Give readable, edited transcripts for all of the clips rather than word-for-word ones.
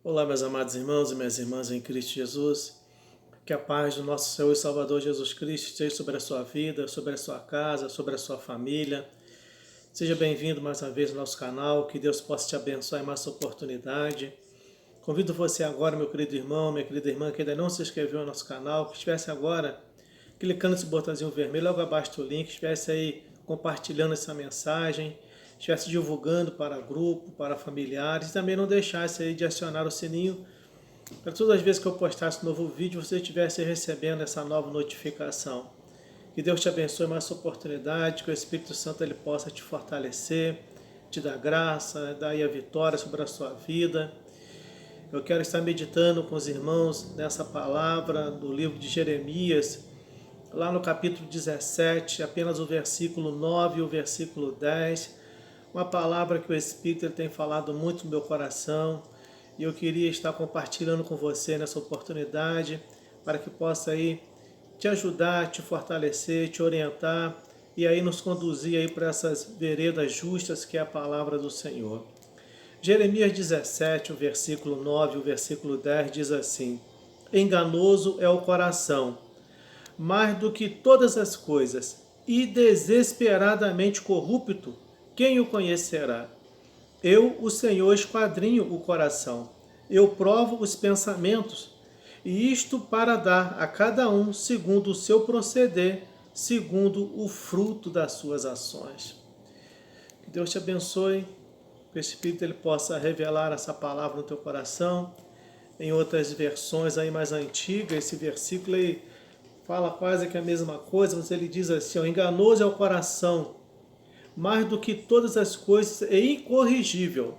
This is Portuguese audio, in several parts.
Olá, meus amados irmãos e minhas irmãs em Cristo Jesus. Que a paz do nosso Senhor e Salvador Jesus Cristo esteja sobre a sua vida, sobre a sua casa, sobre a sua família. Seja bem-vindo mais uma vez ao nosso canal. Que Deus possa te abençoar em mais essa oportunidade. Convido você agora, meu querido irmão, minha querida irmã, que ainda não se inscreveu no nosso canal, que estivesse agora clicando nesse botãozinho vermelho logo abaixo do link, estivesse aí compartilhando essa mensagem, estivesse divulgando para grupo, para familiares, e também não deixasse aí de acionar o sininho para todas as vezes que eu postasse um novo vídeo, você estivesse recebendo essa nova notificação. Que Deus te abençoe mais essa oportunidade, que o Espírito Santo ele possa te fortalecer, te dar graça, dar aí a vitória sobre a sua vida. Eu quero estar meditando com os irmãos nessa palavra do livro de Jeremias, lá no capítulo 17, apenas o versículo 9 e o versículo 10. Uma palavra que o Espírito tem falado muito no meu coração e eu queria estar compartilhando com você nessa oportunidade para que possa aí te ajudar, te fortalecer, te orientar e aí nos conduzir aí para essas veredas justas que é a palavra do Senhor. Jeremias 17, o versículo 9 e o versículo 10 diz assim: Enganoso é o coração, mais do que todas as coisas, e desesperadamente corrupto, quem o conhecerá? Eu, o Senhor, esquadrinho o coração, eu provo os pensamentos, e isto para dar a cada um segundo o seu proceder, segundo o fruto das suas ações. Que Deus te abençoe, que o Espírito ele possa revelar essa palavra no teu coração. Em outras versões aí mais antigas, esse versículo aí fala quase que a mesma coisa, mas ele diz assim, ó, enganoso é o coração, mais do que todas as coisas, é incorrigível.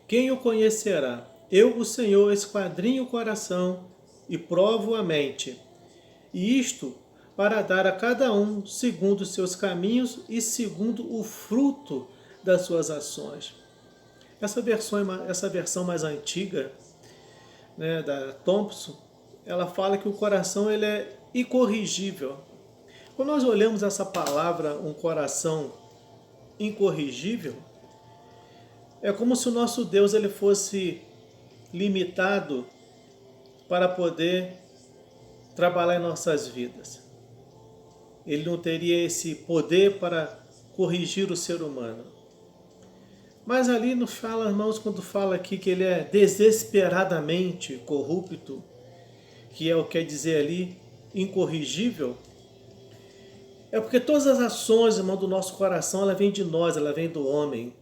Quem o conhecerá? Eu, o Senhor, esquadrinho o coração e provo a mente. E isto para dar a cada um segundo os seus caminhos e segundo o fruto das suas ações. Essa versão mais antiga, né, da Thompson, ela fala que o coração ele é incorrigível. Quando nós olhamos essa palavra, um coração incorrigível, é como se o nosso Deus ele fosse limitado para poder trabalhar em nossas vidas. Ele não teria esse poder para corrigir o ser humano. Mas ali nos fala, irmãos, quando fala aqui que ele é desesperadamente corrupto, que é o que quer dizer ali, incorrigível, é porque todas as ações, irmão, do nosso coração, ela vem de nós, ela vem do homem,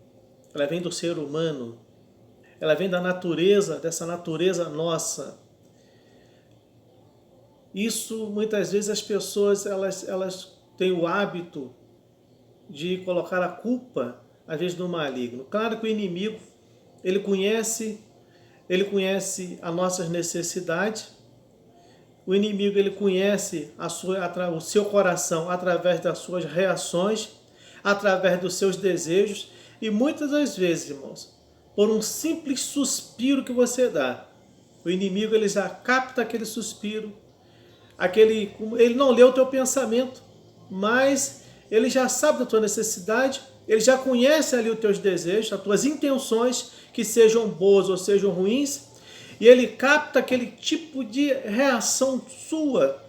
ela vem do ser humano, ela vem da natureza, dessa natureza nossa. Isso, muitas vezes, as pessoas, elas têm o hábito de colocar a culpa, às vezes, no maligno. Claro que o inimigo, ele conhece as nossas necessidades. O inimigo ele conhece o seu coração através das suas reações, através dos seus desejos e muitas das vezes, irmãos, por um simples suspiro que você dá, o inimigo ele já capta aquele suspiro, ele não lê o teu pensamento, mas ele já sabe da tua necessidade, ele já conhece ali os teus desejos, as tuas intenções, que sejam boas ou sejam ruins, e ele capta aquele tipo de reação sua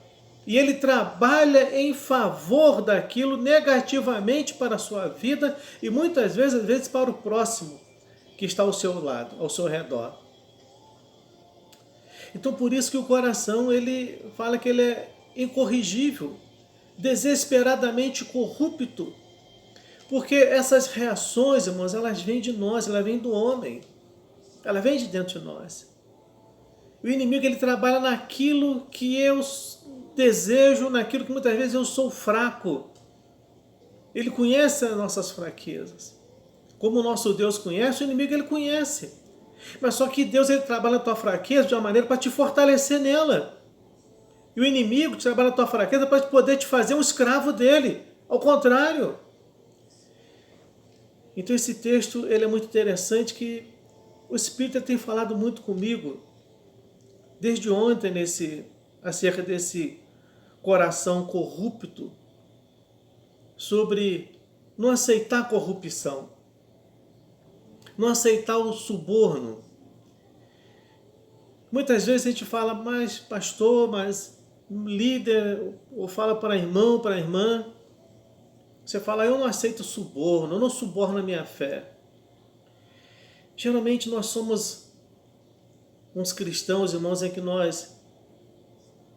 e ele trabalha em favor daquilo negativamente para a sua vida e muitas vezes, às vezes para o próximo que está ao seu lado, ao seu redor. Então por isso que o coração ele fala que ele é incorrigível, desesperadamente corrupto, porque essas reações, irmãos, elas vêm de nós, elas vêm do homem, ela vem de dentro de nós. O inimigo ele trabalha naquilo que eu desejo, naquilo que muitas vezes eu sou fraco. Ele conhece as nossas fraquezas. Como o nosso Deus conhece, o inimigo ele conhece. Mas só que Deus ele trabalha na tua fraqueza de uma maneira para te fortalecer nela. E o inimigo trabalha na tua fraqueza para poder te fazer um escravo dele. Ao contrário. Então esse texto ele é muito interessante que o Espírito tem falado muito comigo desde ontem acerca desse coração corrupto, sobre não aceitar a corrupção, não aceitar o suborno, Muitas vezes a gente fala, mas pastor, mas líder, ou fala para irmão, para irmã. Você fala, eu não aceito suborno, eu não suborno a minha fé. Geralmente nós somos uns cristãos, irmãos, em que nós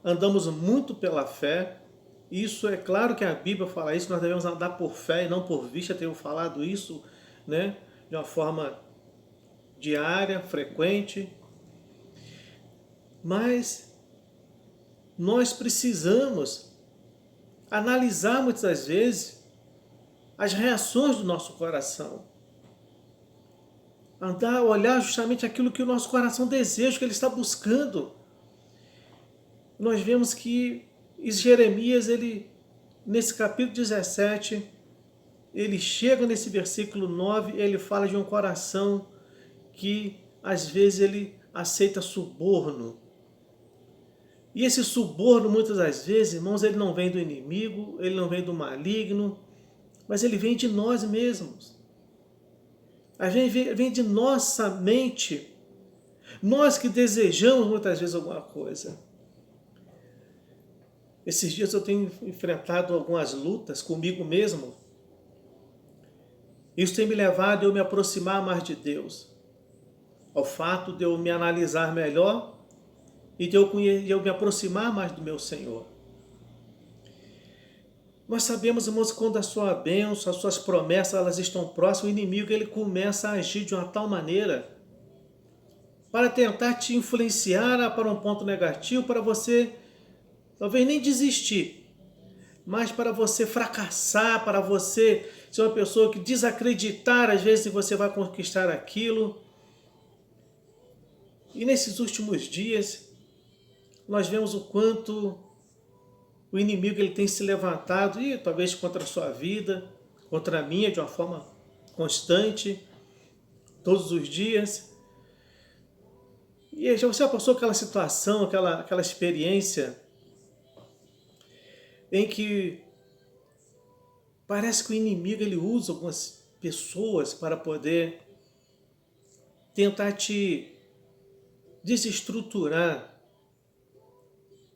andamos muito pela fé. Isso é claro que a Bíblia fala isso, nós devemos andar por fé e não por vista. Tenho falado isso, né, de uma forma diária, frequente. Mas nós precisamos analisar muitas das vezes as reações do nosso coração. Olhar justamente aquilo que o nosso coração deseja, que ele está buscando. Nós vemos que Jeremias, nesse capítulo 17, ele chega nesse versículo 9, ele fala de um coração que às vezes ele aceita suborno. E esse suborno, muitas das vezes, irmãos, ele não vem do inimigo, ele não vem do maligno, mas ele vem de nós mesmos. Vem de nossa mente. Nós que desejamos muitas vezes alguma coisa. Esses dias eu tenho enfrentado algumas lutas comigo mesmo. Isso tem me levado a eu me aproximar mais de Deus. Ao fato de eu me analisar melhor e de eu me aproximar mais do meu Senhor. Nós sabemos, irmãos, que quando a sua bênção, as suas promessas, elas estão próximas, o inimigo ele começa a agir de uma tal maneira para tentar te influenciar para um ponto negativo, para você talvez nem desistir, mas para você fracassar, para você ser uma pessoa que desacreditar às vezes que você vai conquistar aquilo. E nesses últimos dias, nós vemos o quanto o inimigo ele tem se levantado, e talvez contra a sua vida, contra a minha, de uma forma constante, todos os dias. E já você passou aquela situação, aquela experiência em que parece que o inimigo ele usa algumas pessoas para poder tentar te desestruturar.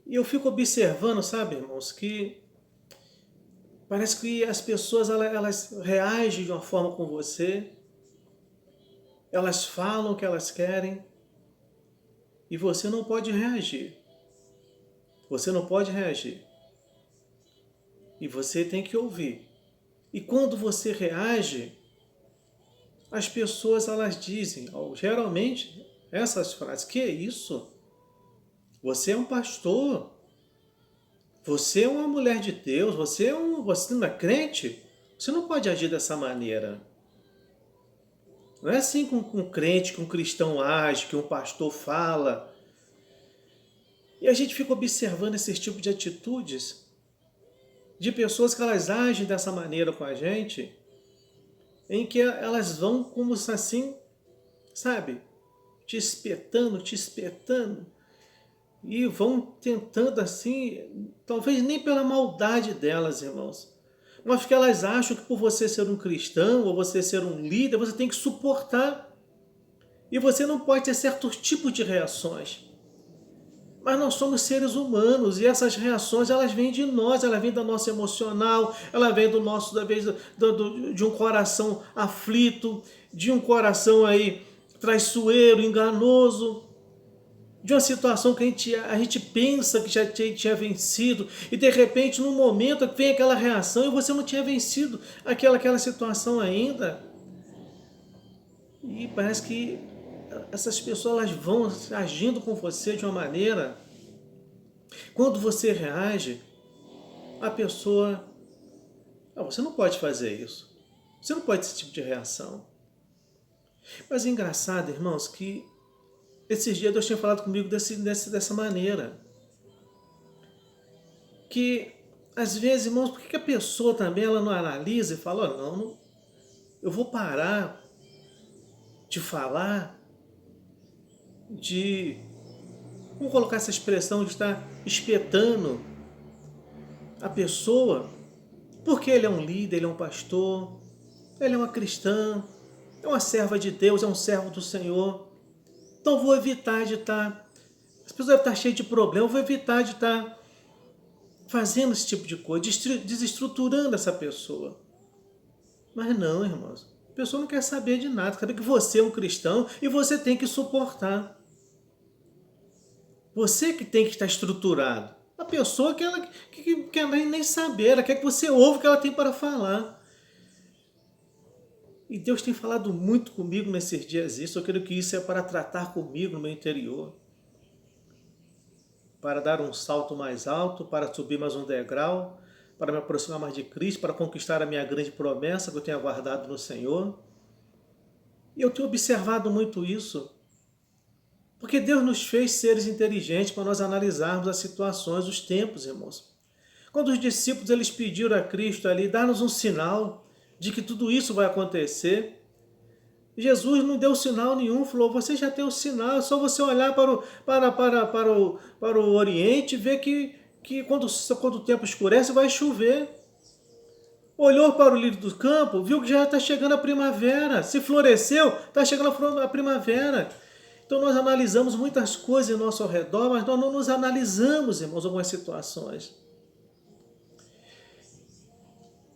E eu fico observando, sabe, irmãos, que parece que as pessoas elas reagem de uma forma com você, elas falam o que elas querem e você não pode reagir. Você não pode reagir. E você tem que ouvir. E quando você reage, as pessoas elas dizem, geralmente, essas frases, que é isso? Você é um pastor, você é uma mulher de Deus, você não é crente, você não pode agir dessa maneira. Não é assim com um crente, que um cristão age, que um pastor fala. E a gente fica observando esse tipo de atitudes de pessoas que elas agem dessa maneira com a gente, em que elas vão como assim, sabe, te espetando, e vão tentando assim, talvez nem pela maldade delas, irmãos, mas porque elas acham que por você ser um cristão ou você ser um líder, você tem que suportar. E você não pode ter certos tipos de reações. Mas nós somos seres humanos e essas reações elas vêm de nós, elas vêm do nosso emocional, elas vêm do nosso, de um coração aflito, de um coração aí traiçoeiro, enganoso, de uma situação que a gente pensa que já tinha vencido e de repente num momento vem aquela reação e você não tinha vencido aquela situação ainda. E parece que essas pessoas elas vão agindo com você de uma maneira. Quando você reage, a pessoa... você não pode fazer isso. Você não pode ter esse tipo de reação. Mas é engraçado, irmãos, que esses dias Deus tinha falado comigo dessa maneira. Que, às vezes, irmãos, por que a pessoa também ela não analisa e fala, não, eu vou parar de falar, vamos colocar essa expressão de estar espetando a pessoa, porque ele é um líder, ele é um pastor, ele é uma cristã, é uma serva de Deus, é um servo do Senhor. Então vou evitar de estar Essa pessoa deve estar cheia de problema, eu vou evitar de estar fazendo esse tipo de coisa, desestruturando essa pessoa. Mas não, irmãos. A pessoa não quer saber de nada, quer saber que você é um cristão e você tem que suportar. Você que tem que estar estruturado. A pessoa que ela quer nem saber, ela quer que você ouve o que ela tem para falar. E Deus tem falado muito comigo nesses dias isso. Eu creio que isso é para tratar comigo no meu interior. Para dar um salto mais alto, para subir mais um degrau, para me aproximar mais de Cristo, para conquistar a minha grande promessa que eu tenho aguardado no Senhor. E eu tenho observado muito isso. Porque Deus nos fez seres inteligentes para nós analisarmos as situações, os tempos, irmãos. Quando os discípulos eles pediram a Cristo ali, dar-nos um sinal de que tudo isso vai acontecer, Jesus não deu sinal nenhum, falou, você já tem o sinal, é só você olhar para o Oriente e ver que quando o tempo escurece vai chover. Olhou para o lírio do campo, viu que já está chegando a primavera, se floresceu, está chegando a primavera. Então nós analisamos muitas coisas ao nosso redor, mas nós não nos analisamos, irmãos, algumas situações.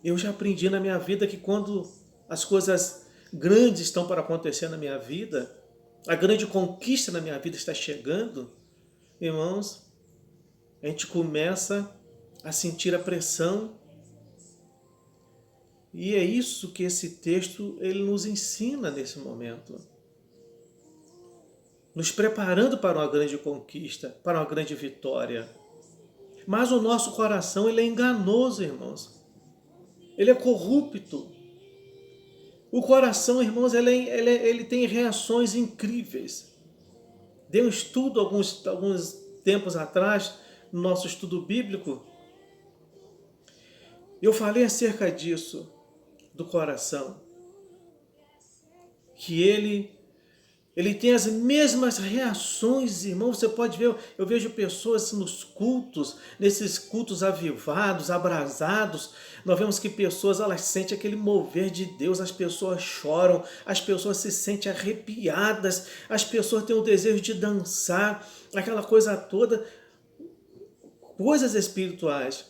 Eu já aprendi na minha vida que quando as coisas grandes estão para acontecer na minha vida, a grande conquista na minha vida está chegando, irmãos, a gente começa a sentir a pressão. E é isso que esse texto ele nos ensina nesse momento. Nos preparando para uma grande conquista, para uma grande vitória. Mas o nosso coração ele é enganoso, irmãos. Ele é corrupto. O coração, irmãos, ele tem reações incríveis. Dei um estudo alguns tempos atrás, no nosso estudo bíblico. Eu falei acerca disso, do coração. Que ele tem as mesmas reações, irmão. Você pode ver, eu vejo pessoas nos cultos, nesses cultos avivados, abrasados. Nós vemos que pessoas, elas sentem aquele mover de Deus, as pessoas choram, as pessoas se sentem arrepiadas, as pessoas têm o desejo de dançar, aquela coisa toda. Coisas espirituais.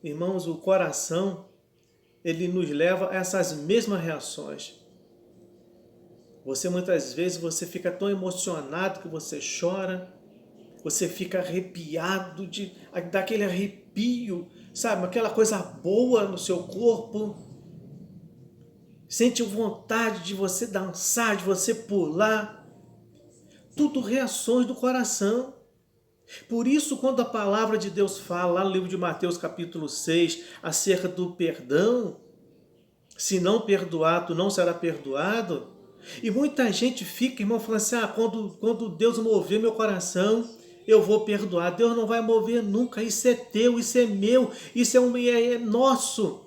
Irmãos, o coração, ele nos leva a essas mesmas reações. Você muitas vezes você fica tão emocionado que você chora, você fica arrepiado, daquele arrepio, sabe? Aquela coisa boa no seu corpo. Sente vontade de você dançar, de você pular. Tudo reações do coração. Por isso, quando a palavra de Deus fala, lá no livro de Mateus capítulo 6, acerca do perdão, se não perdoar, tu não será perdoado. E muita gente fica, irmão, falando assim, quando Deus mover meu coração, eu vou perdoar. Deus não vai mover nunca, isso é teu, isso é meu, isso é nosso.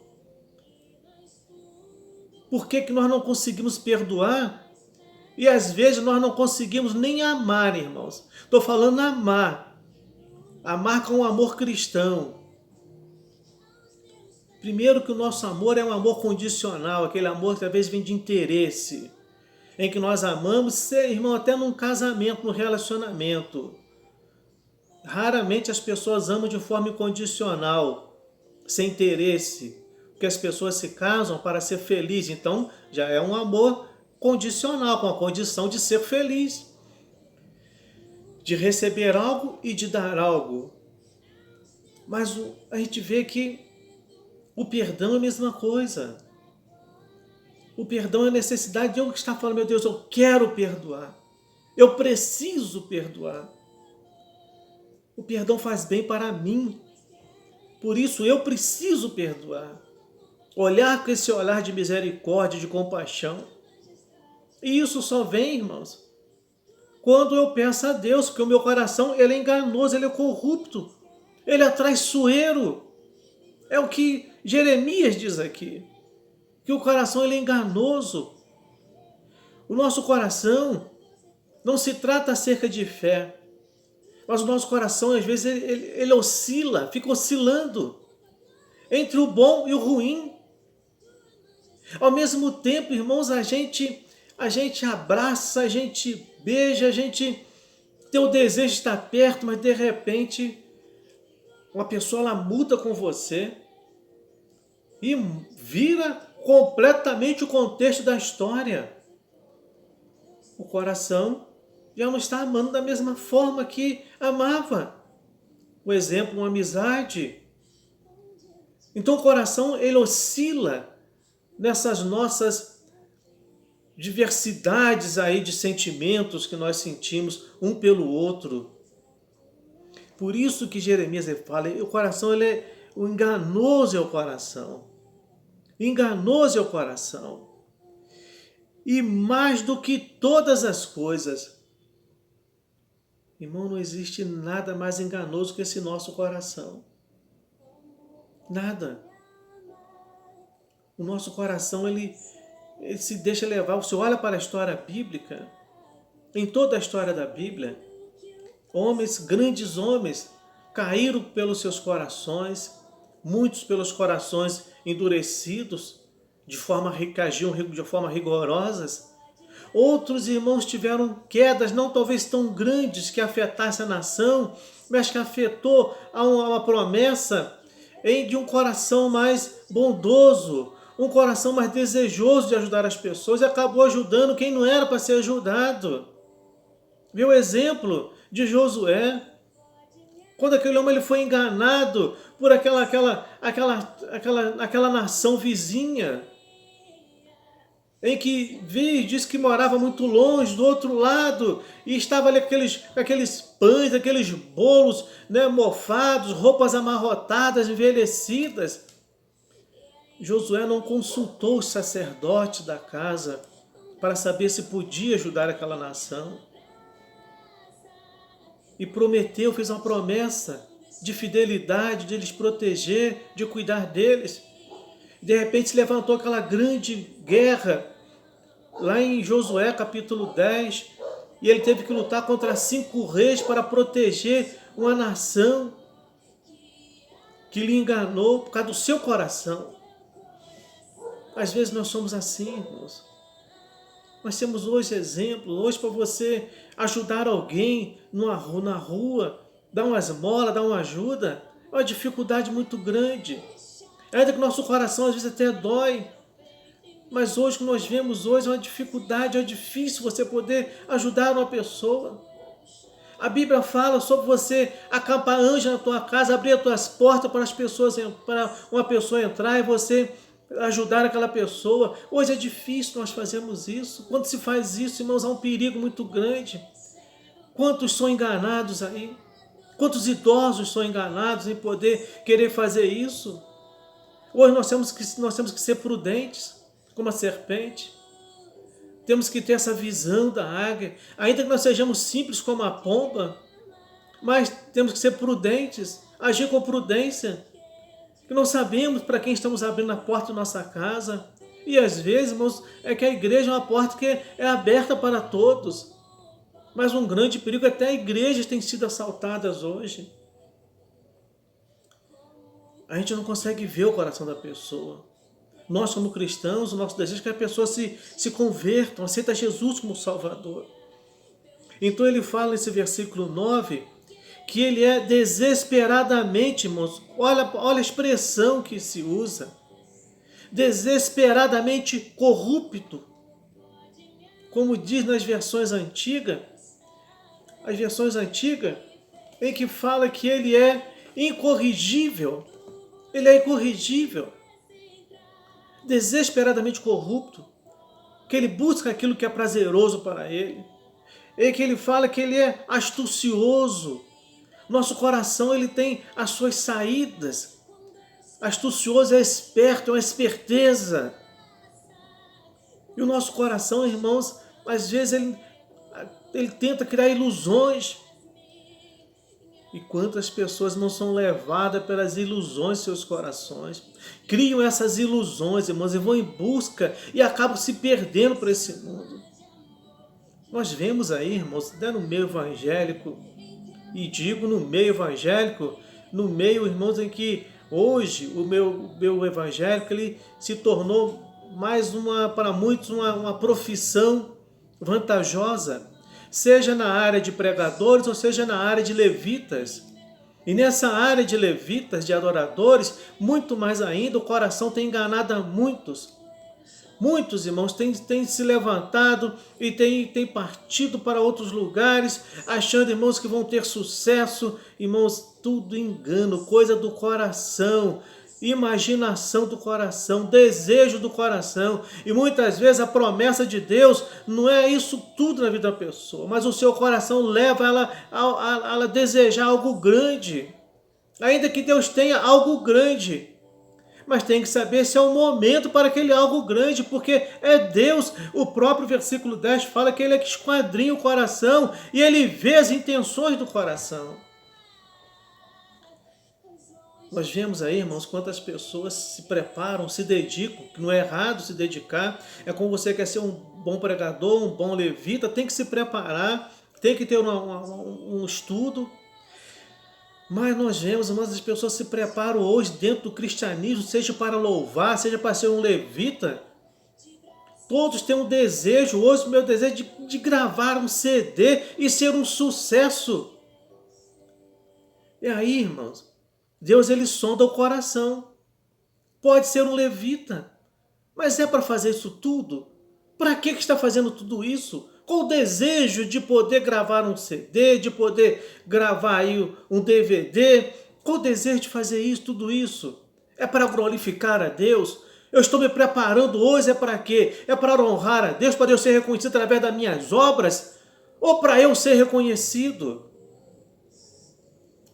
Por que nós não conseguimos perdoar? E às vezes nós não conseguimos nem amar, irmãos. Estou falando amar. Amar com um amor cristão. Primeiro que o nosso amor é um amor condicional, aquele amor que às vezes vem de interesse. Em que nós amamos, irmão, até num casamento, num relacionamento. Raramente as pessoas amam de forma incondicional, sem interesse. Porque as pessoas se casam para ser felizes. Então, já é um amor condicional, com a condição de ser feliz. De receber algo e de dar algo. Mas a gente vê que o perdão é a mesma coisa. O perdão é a necessidade de eu que está falando, meu Deus, eu quero perdoar. Eu preciso perdoar. O perdão faz bem para mim. Por isso eu preciso perdoar. Olhar com esse olhar de misericórdia, de compaixão. E isso só vem, irmãos, quando eu peço a Deus, porque o meu coração ele é enganoso, ele é corrupto. Ele é traiçoeiro. É o que Jeremias diz aqui. Que o coração ele é enganoso. O nosso coração não se trata acerca de fé, mas o nosso coração às vezes ele oscila, fica oscilando entre o bom e o ruim. Ao mesmo tempo, irmãos, a gente abraça, a gente beija, a gente Teu desejo está perto, mas de repente uma pessoa ela muda com você e vira completamente o contexto da história. O coração já não está amando da mesma forma que amava. O exemplo, uma amizade. Então o coração ele oscila nessas nossas diversidades aí de sentimentos que nós sentimos um pelo outro. Por isso que Jeremias ele fala, o coração ele é o enganoso é o coração. Enganoso é o coração. E mais do que todas as coisas, irmão, não existe nada mais enganoso que esse nosso coração. Nada. O nosso coração, ele se deixa levar. Você olha para a história bíblica, em toda a história da Bíblia, homens, grandes homens, caíram pelos seus corações, muitos pelos corações endurecidos, que agiam de forma rigorosas. Outros irmãos tiveram quedas, não talvez tão grandes que afetasse a nação, mas que afetou a uma promessa de um coração mais bondoso, um coração mais desejoso de ajudar as pessoas e acabou ajudando quem não era para ser ajudado. Vê o exemplo de Josué, quando aquele homem ele foi enganado por aquela nação vizinha, em que diz que morava muito longe, do outro lado, e estava ali aqueles pães, aqueles bolos, né, mofados, roupas amarrotadas, envelhecidas. Josué não consultou os sacerdotes da casa para saber se podia ajudar aquela nação. E prometeu, fez uma promessa de fidelidade, de eles proteger, de cuidar deles. De repente se levantou aquela grande guerra, lá em Josué capítulo 10, e ele teve que lutar contra 5 reis para proteger uma nação que lhe enganou por causa do seu coração. Às vezes nós somos assim, irmãos. Nós temos hoje exemplo, hoje para você ajudar alguém na rua, dar uma esmola, dar uma ajuda, é uma dificuldade muito grande. Ainda que o nosso coração às vezes até dói, mas hoje, o que nós vemos hoje, é uma dificuldade, é difícil você poder ajudar uma pessoa. A Bíblia fala sobre você acampar anjo na tua casa, abrir as tuas portas para uma pessoa entrar e você ajudar aquela pessoa. Hoje é difícil nós fazermos isso. Quando se faz isso, irmãos, há um perigo muito grande. Quantos são enganados aí? Quantos idosos são enganados em poder querer fazer isso? Hoje nós temos que ser prudentes, como a serpente. Temos que ter essa visão da águia. Ainda que nós sejamos simples como a pomba, mas temos que ser prudentes, agir com prudência. Que não sabemos para quem estamos abrindo a porta da nossa casa. E às vezes, irmãos, é que a igreja é uma porta que é aberta para todos. Mas um grande perigo é até igrejas têm sido assaltadas hoje. A gente não consegue ver o coração da pessoa. Nós, como cristãos, o nosso desejo é que a pessoa se converta, aceita Jesus como Salvador. Então ele fala nesse versículo 9, que ele é desesperadamente, irmãos, olha a expressão que se usa, desesperadamente corrupto. Como diz nas versões antigas, em que fala que ele é incorrigível. Ele é incorrigível. Desesperadamente corrupto, que ele busca aquilo que é prazeroso para ele, e que ele fala que ele é astucioso. Nosso coração ele tem as suas saídas. Astucioso é esperto, é uma esperteza. E o nosso coração, irmãos, às vezes ele tenta criar ilusões. E quantas pessoas não são levadas pelas ilusões de seus corações? Criam essas ilusões, irmãos, e vão em busca e acabam se perdendo por esse mundo. Nós vemos aí, irmãos, até no meio evangélico, e digo no meio evangélico, no meio, irmãos, em que hoje o meu evangélico ele se tornou mais para muitos uma profissão vantajosa. seja na área de pregadores ou seja na área de levitas. E nessa área de levitas, de adoradores, muito mais ainda, o coração tem enganado a muitos. Muitos irmãos têm se levantado e têm partido para outros lugares, achando, irmãos, que vão ter sucesso. Irmãos, tudo engano, coisa do coração, imaginação do coração, desejo do coração. E muitas vezes a promessa de Deus não é isso tudo na vida da pessoa, mas o seu coração leva ela a desejar algo grande. Ainda que Deus tenha algo grande, mas tem que saber se é o momento para aquele algo grande, porque é Deus. O próprio versículo 10 fala que Ele é que esquadrinha o coração e Ele vê as intenções do coração. Nós vemos aí, irmãos, quantas pessoas se preparam, se dedicam, que não é errado se dedicar. É como você quer ser um bom pregador, um bom levita, tem que se preparar, tem que ter um estudo. Mas nós vemos, irmãos, as pessoas se preparam hoje dentro do cristianismo, seja para louvar, seja para ser um levita. Todos têm um desejo, hoje o meu desejo de gravar um CD e ser um sucesso. E aí, irmãos, Deus ele sonda o coração. Pode ser um levita, mas é para fazer isso tudo? Para que está fazendo tudo isso? Com o desejo de poder gravar um CD, de poder gravar aí um DVD, com o desejo de fazer isso, tudo isso. É para glorificar a Deus? Eu estou me preparando hoje, é para quê? É para honrar a Deus, para eu ser reconhecido através das minhas obras? Ou para eu ser reconhecido?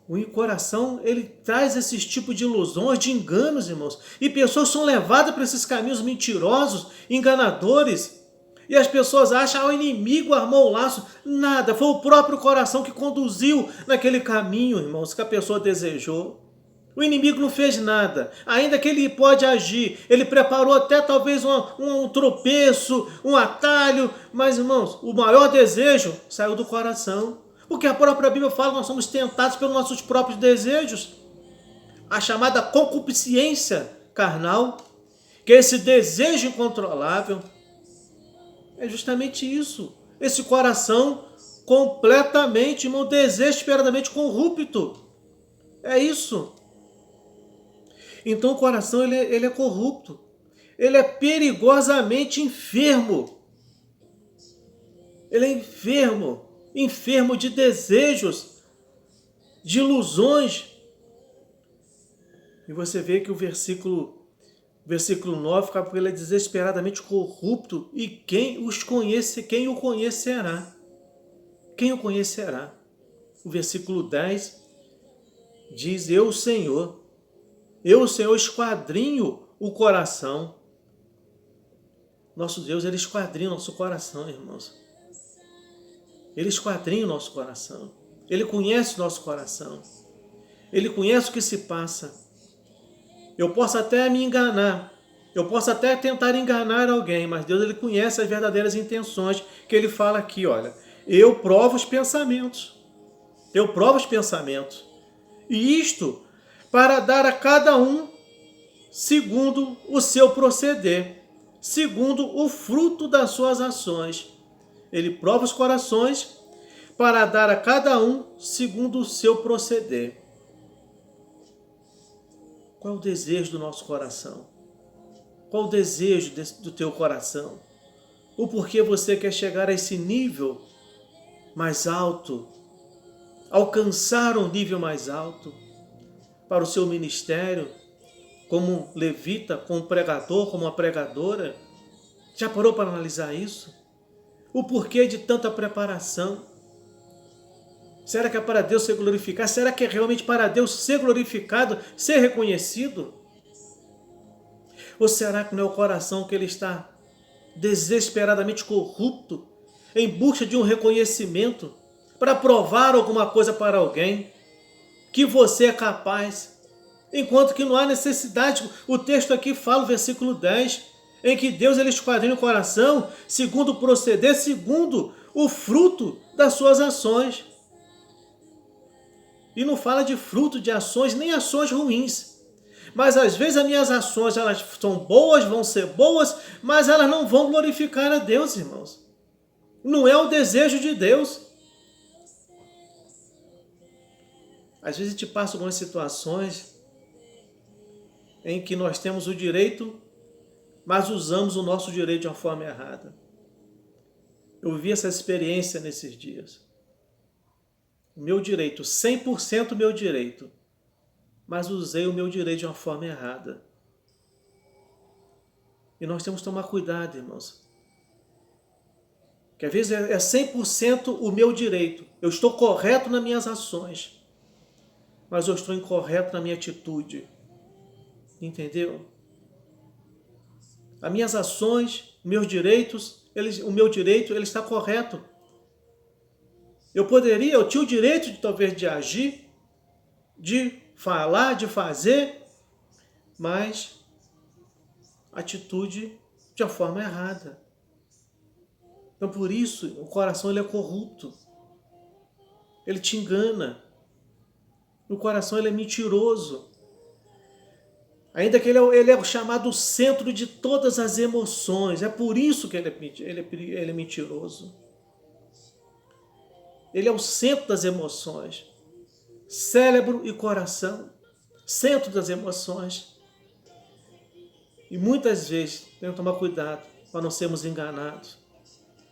O coração, ele traz esses tipos de ilusões, de enganos, irmãos. E pessoas são levadas para esses caminhos mentirosos, enganadores. E as pessoas acham, o inimigo armou o laço. Nada, foi o próprio coração que conduziu naquele caminho, irmãos, que a pessoa desejou. O inimigo não fez nada, ainda que ele pode agir. Ele preparou até talvez um tropeço, um atalho. Mas, irmãos, o maior desejo saiu do coração. Porque a própria Bíblia fala que nós somos tentados pelos nossos próprios desejos. A chamada concupiscência carnal, que é esse desejo incontrolável. É justamente isso. Esse coração completamente, irmão, desesperadamente corrupto. É isso. Então o coração ele é corrupto. Ele é perigosamente enfermo. Ele é enfermo. Enfermo de desejos, de ilusões. E você vê que o versículo 9 fala que ele é desesperadamente corrupto. E quem o conhecerá? Quem o conhecerá? O versículo 10 diz, eu, o Senhor, esquadrinho o coração. Nosso Deus, ele esquadrinha o nosso coração, irmãos. Ele esquadrinha o nosso coração. Ele conhece o nosso coração. Ele conhece o que se passa. Eu posso até me enganar. Eu posso até tentar enganar alguém, mas Deus ele conhece as verdadeiras intenções, que ele fala aqui, olha. Eu provo os pensamentos. Eu provo os pensamentos. E isto para dar a cada um segundo o seu proceder, segundo o fruto das suas ações. Ele prova os corações para dar a cada um segundo o seu proceder. Qual é o desejo do nosso coração? Qual o desejo do teu coração? O porquê você quer chegar a esse nível mais alto? Alcançar um nível mais alto para o seu ministério? Como levita, como pregador, como uma pregadora? Já parou para analisar isso? O porquê de tanta preparação? Será que é para Deus ser glorificado? Será que é realmente para Deus ser glorificado, ser reconhecido? Ou será que não é o coração que ele está desesperadamente corrupto, em busca de um reconhecimento, para provar alguma coisa para alguém, que você é capaz, enquanto que não há necessidade? O texto aqui fala, o versículo 10, em que Deus ele esquadrinha o coração, segundo o proceder, segundo o fruto das suas ações. E não fala de fruto de ações, nem ações ruins. Mas às vezes as minhas ações, elas são boas, vão ser boas, mas elas não vão glorificar a Deus, irmãos. Não é o desejo de Deus. Às vezes a gente passa algumas situações em que nós temos o direito, mas usamos o nosso direito de uma forma errada. Eu vi essa experiência nesses dias. O meu direito, 100% meu direito, mas usei o meu direito de uma forma errada. E nós temos que tomar cuidado, irmãos. Que às vezes é 100% o meu direito. Eu estou correto nas minhas ações, mas eu estou incorreto na minha atitude. Entendeu? As minhas ações, meus direitos, o meu direito, ele está correto. Eu tinha o direito talvez de agir, de falar, de fazer, mas atitude de uma forma errada. Então por isso o coração ele é corrupto. Ele te engana. O coração ele é mentiroso. Ainda que ele é o chamado centro de todas as emoções. É por isso que ele é mentiroso. Ele é o centro das emoções. Cérebro e coração. Centro das emoções. E muitas vezes temos que tomar cuidado para não sermos enganados.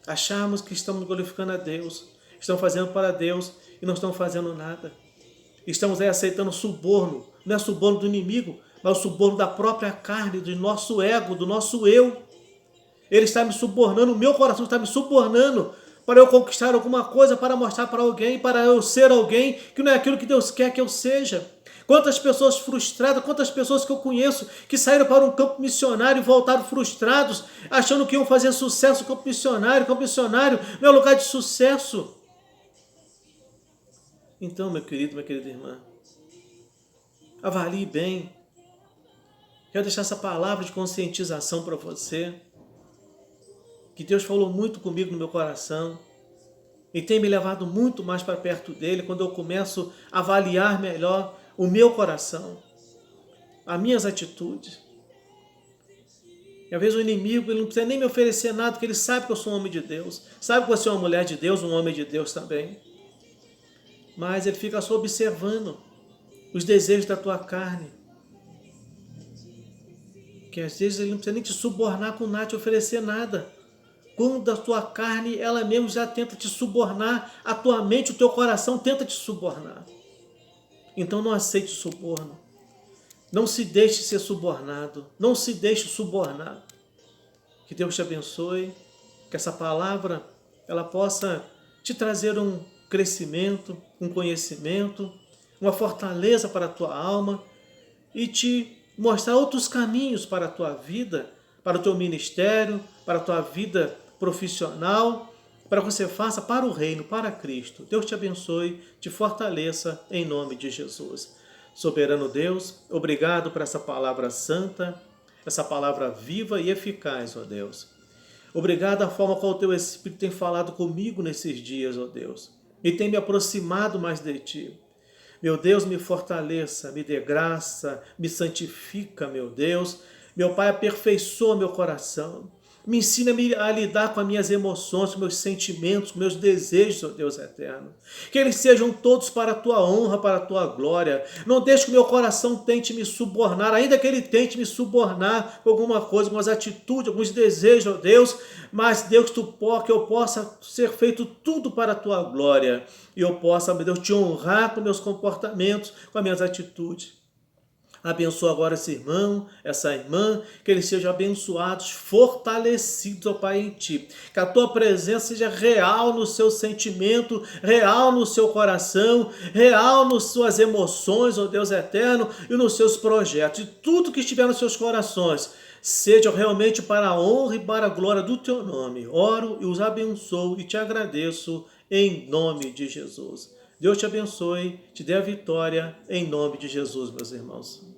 Acharmos que estamos glorificando a Deus. Estamos fazendo para Deus e não estamos fazendo nada. Estamos aí aceitando suborno. Não é suborno do inimigo, mas o suborno da própria carne, do nosso ego, do nosso eu. Ele está me subornando, o meu coração está me subornando para eu conquistar alguma coisa, para mostrar para alguém, para eu ser alguém que não é aquilo que Deus quer que eu seja. Quantas pessoas frustradas, quantas pessoas que eu conheço que saíram para um campo missionário e voltaram frustrados, achando que iam fazer sucesso no campo missionário. Campo missionário não é lugar de sucesso. Então, meu querido, minha querida irmã, avalie bem. Quero deixar essa palavra de conscientização para você, que Deus falou muito comigo no meu coração e tem me levado muito mais para perto dele quando eu começo a avaliar melhor o meu coração, as minhas atitudes. E às vezes o inimigo ele não precisa nem me oferecer nada, porque ele sabe que eu sou um homem de Deus, sabe que você é uma mulher de Deus, um homem de Deus também. Mas ele fica só observando os desejos da tua carne. Que às vezes ele não precisa nem te subornar com nada, te oferecer nada. Quando a tua carne, ela mesmo já tenta te subornar, a tua mente, o teu coração tenta te subornar. Então não aceite suborno. Não se deixe ser subornado. Não se deixe subornar. Que Deus te abençoe. Que essa palavra ela possa te trazer um crescimento, um conhecimento, uma fortaleza para a tua alma e te mostrar outros caminhos para a tua vida, para o teu ministério, para a tua vida profissional, para que você faça para o reino, para Cristo. Deus te abençoe, te fortaleça em nome de Jesus. Soberano Deus, obrigado por essa palavra santa, essa palavra viva e eficaz, ó Deus. Obrigado da forma como o teu Espírito tem falado comigo nesses dias, ó Deus, e tem me aproximado mais de ti. Meu Deus, me fortaleça, me dê graça, me santifica, meu Deus. Meu Pai, aperfeiçoa meu coração. Me ensina-me a lidar com as minhas emoções, com meus sentimentos, com meus desejos, ó Deus eterno. Que eles sejam todos para a tua honra, para a tua glória. Não deixe que meu coração tente me subornar, ainda que ele tente me subornar com alguma coisa, algumas atitudes, alguns desejos, ó Deus. Mas, Deus, que eu possa ser feito tudo para a tua glória. E eu possa, meu Deus, te honrar com meus comportamentos, com as minhas atitudes. Abençoa agora esse irmão, essa irmã, que eles sejam abençoados, fortalecidos, ó Pai, em Ti. Que a Tua presença seja real no seu sentimento, real no seu coração, real nas suas emoções, ó Deus eterno, e nos seus projetos. E tudo que estiver nos seus corações, seja realmente para a honra e para a glória do Teu nome. Oro e os abençoo e te agradeço em nome de Jesus. Deus te abençoe, te dê a vitória em nome de Jesus, meus irmãos.